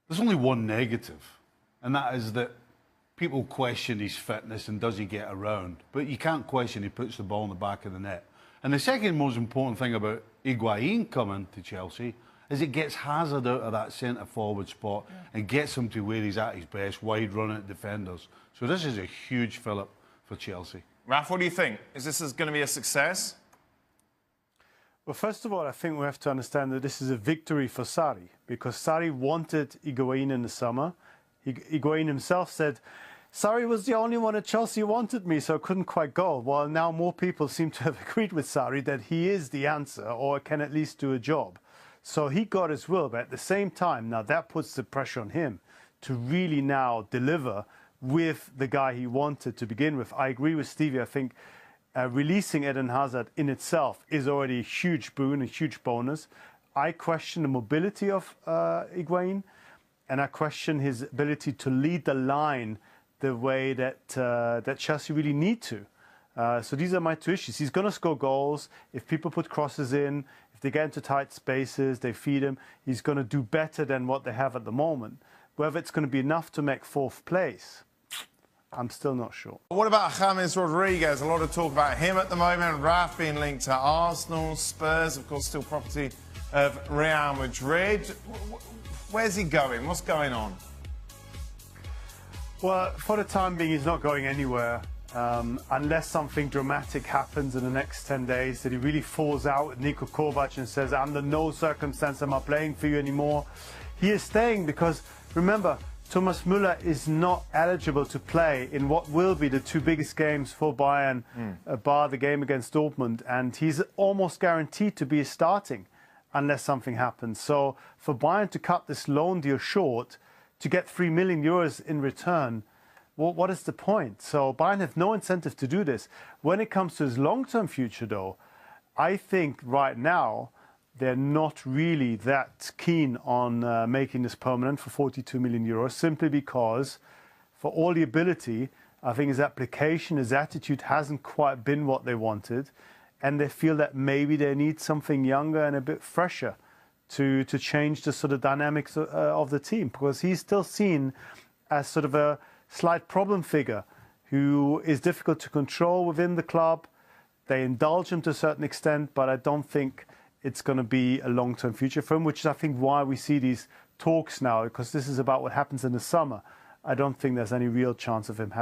There's only one negative, and that is that people question his fitness and does he get around. But you can't question he puts the ball in the back of the net. And the second most important thing about Higuain coming to Chelsea is it gets Hazard out of that centre-forward spot and gets him to where he's at his best, wide running at defenders. So this is a huge fill-up for Chelsea. Raf, what do you think? Is this going to be a success? Well, first of all, I think we have to understand that this is a victory for Sarri, because Sarri wanted Higuain in the summer. Higuain himself said, Sarri was the only one at Chelsea who wanted me, so I couldn't quite go. Well, now more people seem to have agreed with Sarri that he is the answer, or can at least do a job. So he got his will, but at the same time, now that puts the pressure on him to really now deliver with the guy he wanted to begin with. I agree with Stevie. I think releasing Eden Hazard in itself is already a huge boon, a huge bonus. I question the mobility of Higuain, and I question his ability to lead the line the way that that Chelsea really need to. So these are my two issues. He's going to score goals. If people put crosses in, if they get into tight spaces, they feed him, he's going to do better than what they have at the moment. Whether it's going to be enough to make fourth place, I'm still not sure. What about James Rodriguez? A lot of talk about him at the moment. Raf being linked to Arsenal, Spurs, of course, still property of Real Madrid. Where's he going? What's going on? Well, for the time being, he's not going anywhere. Unless something dramatic happens in the next 10 days, that he really falls out with Niko Kovac and says, under no circumstance am I playing for you anymore. He is staying because, remember, Thomas Müller is not eligible to play in what will be the two biggest games for Bayern, bar the game against Dortmund, and he's almost guaranteed to be starting unless something happens. So for Bayern to cut this loan deal short, to get €3 million in return, what is the point? So Bayern have no incentive to do this. When it comes to his long-term future, though, I think right now they're not really that keen on making this permanent for €42 million, simply because, for all the ability, I think his application, his attitude hasn't quite been what they wanted, and they feel that maybe they need something younger and a bit fresher to change the sort of dynamics of the team, because he's still seen as sort of a slight problem figure who is difficult to control within the club. They indulge him to a certain extent, but I don't think it's going to be a long-term future for him, which is, I think, why we see these talks now, because this is about what happens in the summer. I don't think there's any real chance of him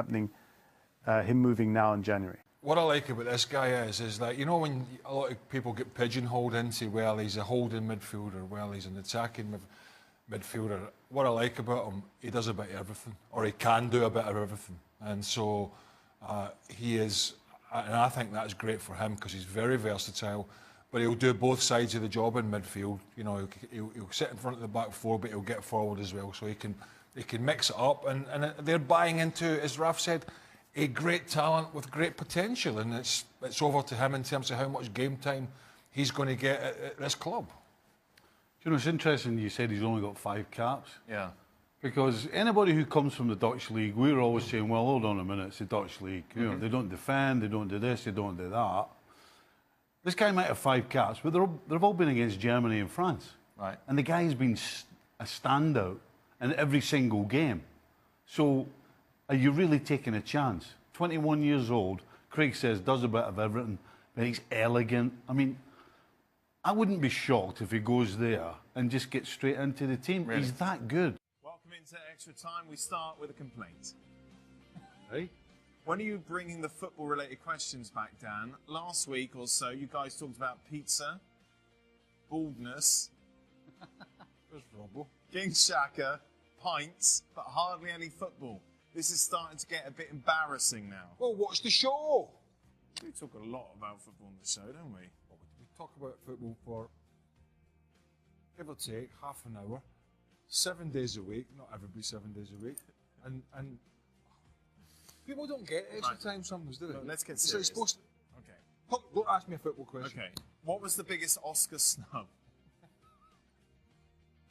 moving now in January. What I like about this guy is that, you know, when a lot of people get pigeonholed into, well, he's a holding midfielder, well, he's an attacking midfielder. What I like about him, he does a bit of everything, or he can do a bit of everything. And so he is, and I think that's great for him because he's very versatile, but he'll do both sides of the job in midfield. You know, he'll sit in front of the back four, but he'll get forward as well, so he can mix it up. And they're buying into, as Raf said, a great talent with great potential, and it's over to him in terms of how much game time he's going to get at this club. You know, it's interesting you said he's only got 5 caps. Yeah. Because anybody who comes from the Dutch league, we're always saying, well, hold on a minute, it's the Dutch league. You know, they don't defend, they don't do this, they don't do that. This guy might have 5 caps, but they've all been against Germany and France. Right. And the guy's been a standout in every single game. So are you really taking a chance? 21 years old, Craig says, does a bit of everything, but he's elegant. I mean, I wouldn't be shocked if he goes there and just gets straight into the team. Really? He's that good. Welcome into Extra Time. We start with a complaint. Hey? When are you bringing the football-related questions back, Dan? Last week or so, you guys talked about pizza, baldness, King Shaka, pints, but hardly any football. This is starting to get a bit embarrassing now. Well, watch the show. We talk a lot about football on the show, don't we? Well, we talk about football for, give or take, half an hour, 7 days a week. Not everybody 7 days a week. And people don't get extra time sometimes, do they? No, let's get So serious. it's supposed to... Okay. Don't ask me a football question. Okay. What was the biggest Oscar snub?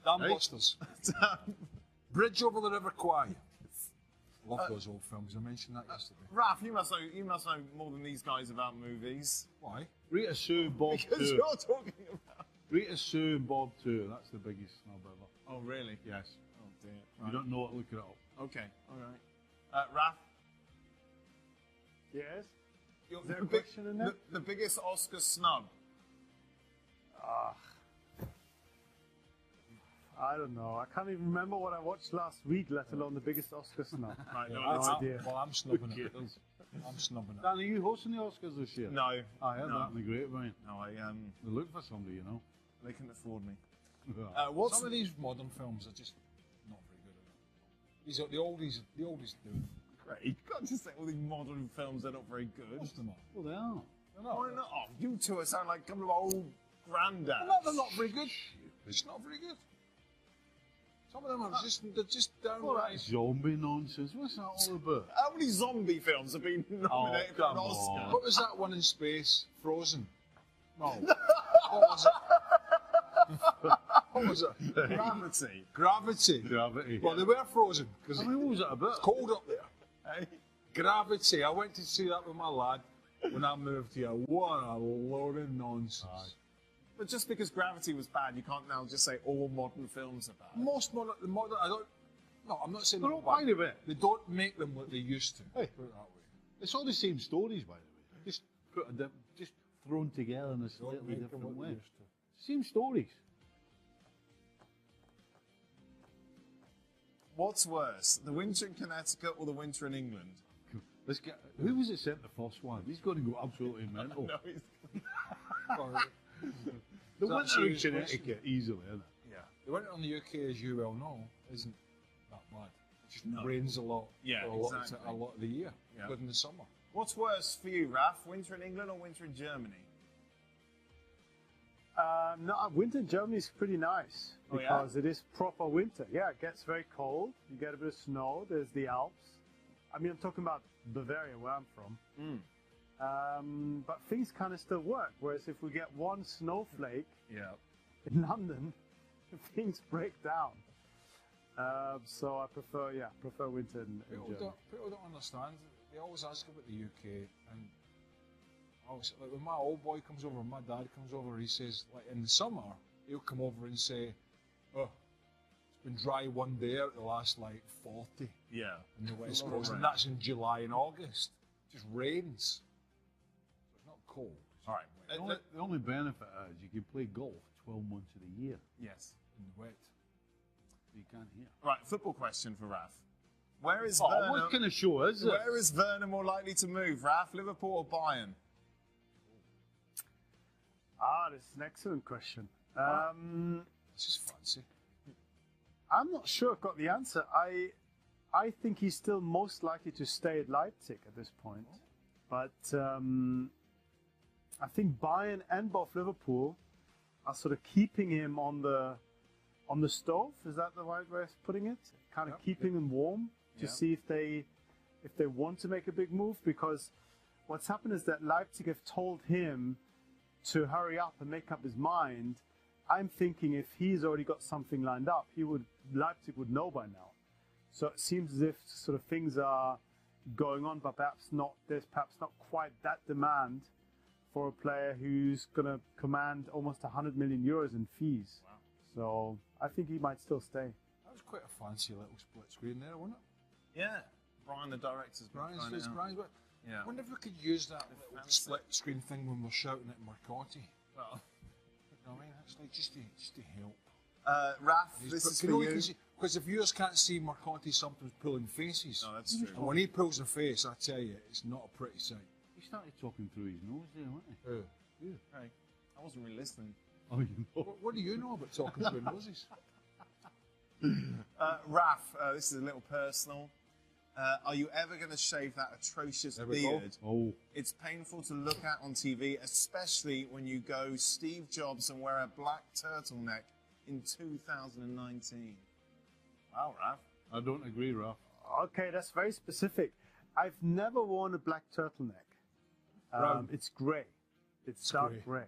Dam Busters. Bridge over the River Kwai. Love those old films. I mentioned that yesterday. Raf, you must know more than these guys about movies. Why? Rita Sue, Bob Because 2. you're talking about... Rita Sue and Bob 2, that's the biggest snub ever. Oh, really? Yes. Oh, dear. You Right. don't know it, look it up. Okay, all right. Raf? Yes. Your- Is there a the big- question in there? The biggest Oscar snub. I don't know. I can't even remember what I watched last week, let alone the biggest Oscar snub. Right, no, No idea. Well, I'm snubbing it. I'm snubbing it. Dan, are you hosting the Oscars this year? no, I heard no. that in the grapevine. No, They look for somebody, you know. they can afford me. Yeah. What's Some of these modern films are just not very good at it. These are the oldies do it. great? You can't just say all these modern films are not very good. Most of them are. Well, they are. They're not. Why not? Oh, you two sound like a couple of old granddads. They're not very good. It's not very good. Some of them are they're just Well, downright. that zombie nonsense. What's that all about? How many zombie films have been nominated for an come Oscar? on. What was that one in space? Frozen? No. What was it? What was it? Gravity. Gravity. Gravity. Well, they were frozen because I it's mean, what was it about? cold up there. Hey? Gravity. I went to see that with my lad when I moved here. What a load of nonsense. But just because Gravity was bad, you can't now just say all modern films are bad. Most modern, I don't. No, I'm not saying They're they're not bad. bad of it. They don't make them what they used to. Hey. Put it that way. It's all the same stories, by the way. Just just thrown together in a slightly make them different what they way. used to. Same stories. What's worse, the winter in Connecticut or the winter in England? Let's get. Who was it sent the first one? He's going to go absolutely mental. No, he's... Well, The Is that winter in serious question? Connecticut, easily, isn't it? Yeah. the winter in the UK, as you well know, isn't that bad. It just No. rains a lot. Yeah, for a exactly. lot of the year, Yeah. good in the summer. What's worse for you, Raf? Winter in England or winter in Germany? No, winter in Germany is pretty nice Oh, yeah? because it is proper winter. Yeah, it gets very cold. You get a bit of snow. There's the Alps. I mean, I'm talking about Bavaria, where I'm from. But things kind of still work. Whereas if we get one snowflake Yeah. in London, things break down. So I prefer winter in Germany. People don't understand. They always ask about the UK, and like when my old boy comes over, and my dad comes over, he says, like in the summer, he'll come over and say, "Oh, it's been dry one day out of the last like 40 Yeah. in the West lot of Coast, rain. and that's in July and August. It just rains. So it's not cold. It's All right. wet. The only benefit is you can play golf 12 months of the year. Yes. In the wet. You can't hear. Right, football question for Raf. Where is Oh, Werner? what kind of show is it? Where is Werner more likely to move, Raf? Liverpool or Bayern? This is an excellent question. This is fancy. I'm not sure I've got the answer. I think he's still most likely to stay at Leipzig at this point. But I think Bayern and both Liverpool are sort of keeping him on the stove. Is that the right way of putting it? Kind of keeping him warm to see if they want to make a big move. Because what's happened is that Leipzig have told him to hurry up and make up his mind. I'm thinking if he's already got something lined up, Leipzig would know by now. So it seems as if sort of things are going on, but there's perhaps not quite that demand for a player who's going to command almost 100 million euros in fees. Wow. So I think he might still stay. That was quite a fancy little split screen there, wasn't it? Yeah. Brian, the director's been trying it out. But Yeah. I wonder if we could use that little fancy. split screen thing when we're shouting at Marcotti. Well, You know what I mean? It's like just to help. Raf, this is for you. Because if viewers can't see Marcotti sometimes pulling faces. No, that's true. And when he pulls a face, I tell you, it's not a pretty sight. He started talking through his nose there, wasn't he? Hey, I wasn't really listening. Oh, you know. What do you know about talking through noses? Raf, this is a little personal. Are you ever going to shave that atrocious There we go. beard? Oh, It's painful to look at on TV, especially when you go Steve Jobs and wear a black turtleneck in 2019. Wow, Raf. I don't agree, Ralph. Okay, that's very specific. I've never worn a black turtleneck. Brown. It's grey. It's dark grey.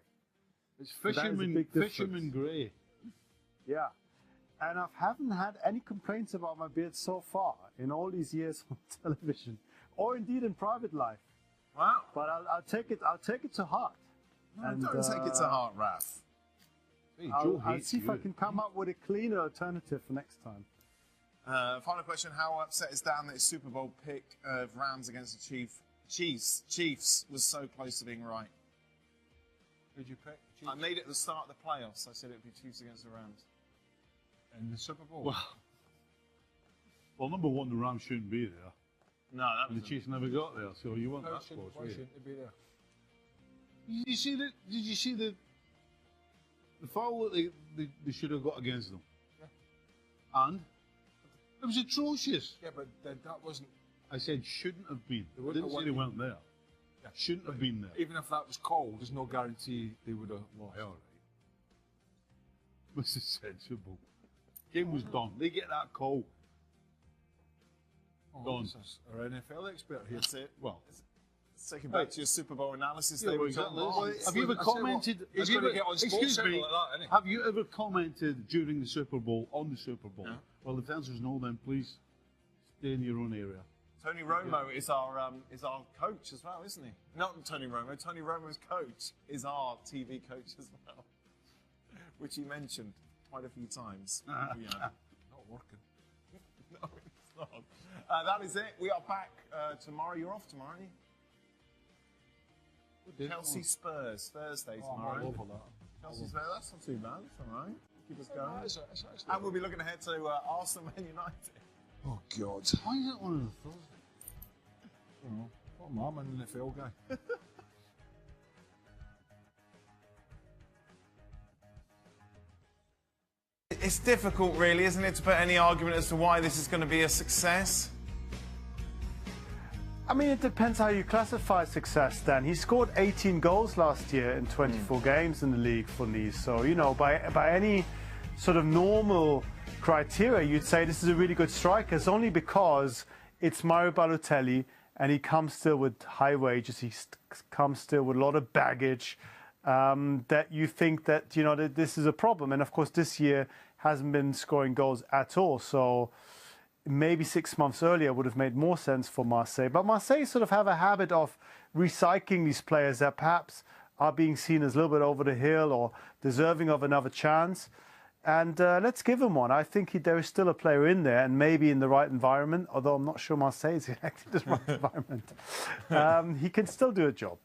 It's that is a fisherman, big difference. fisherman grey. Yeah. And I haven't had any complaints about my beard so far in all these years on television, or indeed in private life. Wow. But I'll take it. I'll take it to heart. No, don't take it to heart, Raf. Hey, I'll Joe see hates if I you. can come up with a cleaner alternative for next time. Final question: how upset is Dan that his Super Bowl pick of Rams against the Chiefs was so close to being right? Who'd you pick? I made it at the start of the playoffs. I said it would be Chiefs against the Rams. In the Super Bowl? Well, number one, the Rams shouldn't be there. No, that And was the Chiefs never got there, so you weren't that close, Why were you? shouldn't it be there? Did you see the foul that they should have got against them? Yeah. And it was atrocious. Yeah, but that wasn't... I said shouldn't have been. They I wouldn't didn't have say they won. weren't there. Yeah. Shouldn't have been there. Even if that was called, there's no guarantee they would have lost. All right. This is sensible. Game was done. They get that call. Done. This is our NFL expert here. That's it. Well, Let's take it back to your Super Bowl analysis. yeah, They well, were exactly. talking Have you ever I tell you what, commented? he's have you gonna ever- get on Sports excuse Center me, like that, isn't he? have you ever commented during the Super Bowl on the Super Bowl? No. Well, if the answer is no, then please stay in your own area. Tony Romo is our coach as well, isn't he? Not Tony Romo. Tony Romo's coach is our TV coach as well, which he mentioned quite a few times. Yeah. Not working. No, it's not. That is it. We are back tomorrow. You're off tomorrow, aren't you? Chelsea Spurs Thursday Oh, I'm tomorrow. all over that. Chelsea Spurs. That's not too bad. It's all right. Keep us going. It's actually... And we'll be looking ahead to Arsenal Man United. Oh, God. Why is it on a Thursday? I don't know. Oh, I'm an NFL guy. It's difficult, really, isn't it, to put any argument as to why this is going to be a success? I mean, it depends how you classify success, Dan. He scored 18 goals last year in 24 games in the league for Nice. So, you know, by any sort of normal criteria, you'd say this is a really good striker. It's only because it's Mario Balotelli and he comes still with high wages. He comes still with a lot of baggage that you think that, you know, that this is a problem. And, of course, this year hasn't been scoring goals at all. So maybe 6 months earlier would have made more sense for Marseille. But Marseille sort of have a habit of recycling these players that perhaps are being seen as a little bit over the hill or deserving of another chance. And let's give him one. I think there is still a player in there and maybe in the right environment, although I'm not sure Marseille is exactly the right environment. He can still do a job.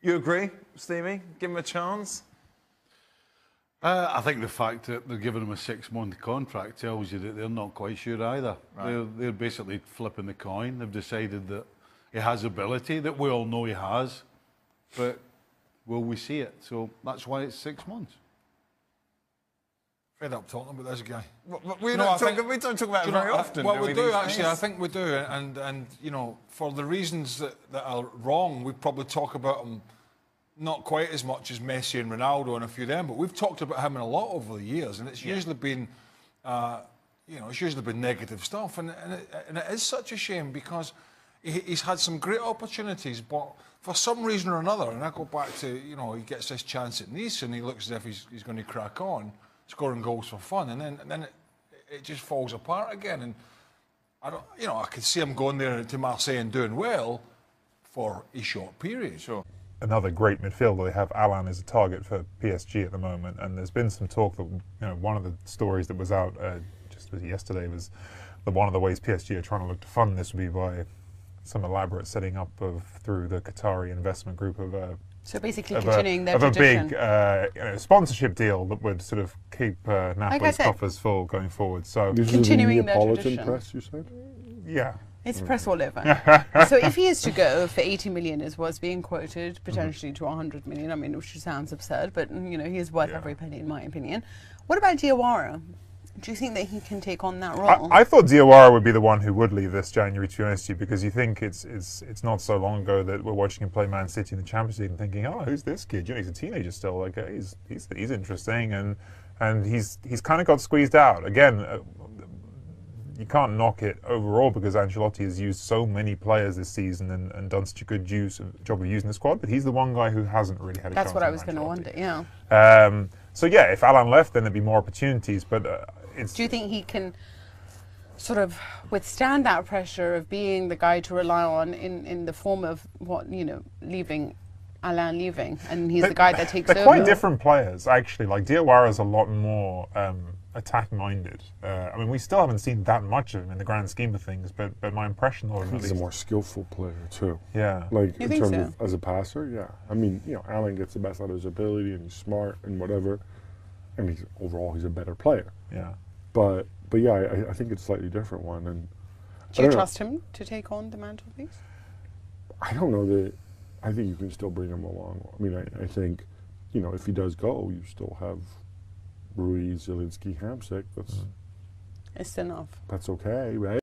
You agree, Stevie? Give him a chance? I think the fact that they're giving him a 6-month contract tells you that they're not quite sure either. Right. They're basically flipping the coin. They've decided that he has ability, that we all know he has, but will we see it? So that's why it's 6 months. Fed up talking about this guy. We No, I don't think- talk about Do it you know, very often. Well, we do these actually. days? I think we do, and you know, for the reasons that are wrong, we probably talk about him not quite as much as Messi and Ronaldo and a few of them, but we've talked about him a lot over the years, and it's usually been, you know, it's usually been negative stuff, and it is such a shame because he's had some great opportunities, but for some reason or another, and I go back to, you know, he gets this chance at Nice and he looks as if he's going to crack on, scoring goals for fun, and then it just falls apart again. And I don't, you know, I could see him going there to Marseille and doing well for a short period. Sure. Another great midfielder. They have Alan as a target for PSG at the moment, and there's been some talk that, you know, one of the stories that was out just yesterday was that one of the ways PSG are trying to look to fund this would be by some elaborate setting up through the Qatari investment group of So basically continuing their tradition. a big you know, sponsorship deal that would sort of keep Napoli's said. coffers full going forward. So This Continuing is the their Neapolitan tradition. press, you said? yeah. It's press all over. So if he is to go for 80 million, as was being quoted, potentially to 100 million, I mean, which sounds absurd, but, you know, he is worth every penny, in my opinion. What about Diawara? Do you think that he can take on that role? I thought Diawara would be the one who would leave this January, to be honest with you, because you think it's not so long ago that we're watching him play Man City in the Champions League and thinking, oh, who's this kid? You know, he's a teenager still. Like he's interesting, and he's kind of got squeezed out again. You can't knock it overall because Ancelotti has used so many players this season and done such a good job of using the squad, but he's the one guy who hasn't really had a chance. That's what I was under going to Ancelotti. wonder, yeah. So yeah, if Alan left, then there'd be more opportunities, but it's... Do you think he can sort of withstand that pressure of being the guy to rely on in the form of what, you know, leaving Alain leaving, and he's the guy that takes They're over. quite different players, actually. Like Diawara's a lot more attack-minded. I mean, we still haven't seen that much of him in the grand scheme of things, but my impression of him, at He's a least, more skillful player too. yeah. Like You in think terms so? of as a passer, yeah. I mean, you know, Allen gets the best out of his ability and he's smart and whatever. And overall he's a better player. Yeah. But yeah, I think it's a slightly different one. And Do you trust him to take on the mantle, please? I don't know that. I think you can still bring him along. I mean, I think, you know, if he does go, you still have Ruiz, Zielinski, Hamsik. It's enough. That's okay, right?